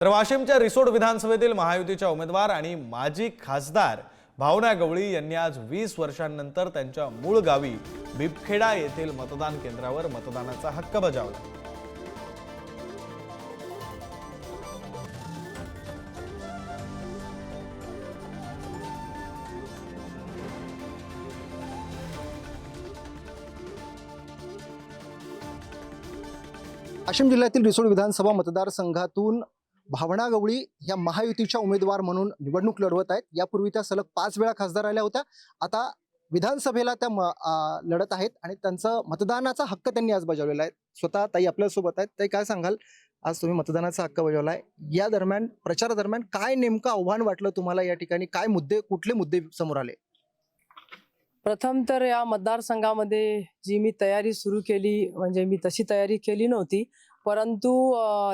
तर वाशिमच्या रिसोड विधानसभेतील महायुतीच्या उमेदवार आणि माजी खासदार भावना गवळी यांनी आज 20 वर्षांनंतर त्यांच्या मूळ गावी बिबखेडा येथील मतदान केंद्रावर मतदानाचा हक्क बजावला। वाशिम जिल्ह्यातील रिसोड विधानसभा मतदारसंघातून भावना गवळी या महायुतीच्या उमेदवार म्हणून निवडणूक लढवत आहेत। यापूर्वी त्या सलग 5 वेळा खासदार राहिल्या होत्या। आता विधानसभेला त्या लढत आहेत आणि त्यांचा मतदानाचा हक्क त्यांनी आज बजावलेला आहे। स्वतः ताई आपल्या सोबत आहेत। ताई, काय सांगाल, आज तुम्ही मतदानाचा हक्क बजावलाय, या दरम्यान प्रचारादरम्यान काय नेमकं आव्हान वाटलं तुम्हाला? या ठिकाणी काय मुद्दे, कुठले मुद्दे समोर आले? प्रथम तर या मतदारसंघामध्ये जी मी तयारी सुरू केली, म्हणजे मी तशी तयारी केली नव्हती, परंतु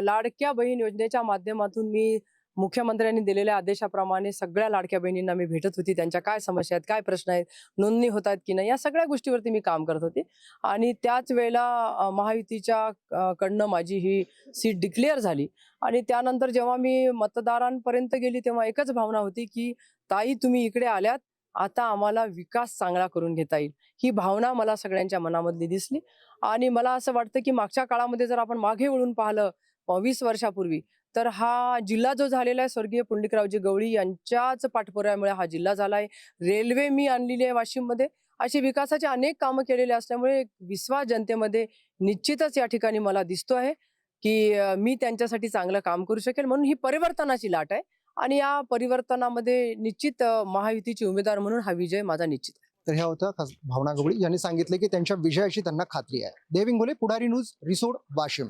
लाडक्या बहीण योजनेच्या माध्यमातून मी मुख्यमंत्र्यांनी दिलेल्या आदेशाप्रमाणे सगळ्या लाडक्या बहिणींना मी भेटत होती। त्यांच्या काय समस्या आहेत, काय प्रश्न आहेत, नोंदणी होत आहेत की नाही, या सगळ्या गोष्टीवरती मी काम करत होते। आणि त्याच वेळेला महायुतीच्या कडनं माझी ही सीट डिक्लेअर झाली आणि त्यानंतर जेव्हा मी मतदारांपर्यंत गेली तेव्हा एकच भावना होती की ताई, तुम्ही इकडे आल्यात, आता आम्हाला विकास चांगला करून घेता येईल, ही भावना मला सगळ्यांच्या मनामधली दिसली। आणि मला असं वाटतं की मागच्या काळामध्ये जर आपण मागे वळून पाहिलं 20 वर्षापूर्वी, तर हा जिल्हा जो झालेला आहे स्वर्गीय पुंडलिकरावजी गवळी यांच्याच पाठपुराव्यामुळे हा जिल्हा झाला आहे। रेल्वे मी आणलेली आहे वाशिममध्ये, अशी विकासाचे अनेक कामं केलेले असल्यामुळे विश्वास जनतेमध्ये निश्चितच या ठिकाणी मला दिसतो आहे की मी त्यांच्यासाठी चांगलं काम करू शकेल। म्हणून ही परिवर्तनाची लाट आहे आणि या परिवर्तनामध्ये निश्चित महायुतीचे उमेदवार म्हणून हा विजय माझा निश्चित आहे। तर ह्या होत्या भावना गवळी यांनी सांगितले की त्यांच्या विजयाची त्यांना खात्री आहे। देव इंगोले, पुढारी न्यूज, रिसोड, वाशिम।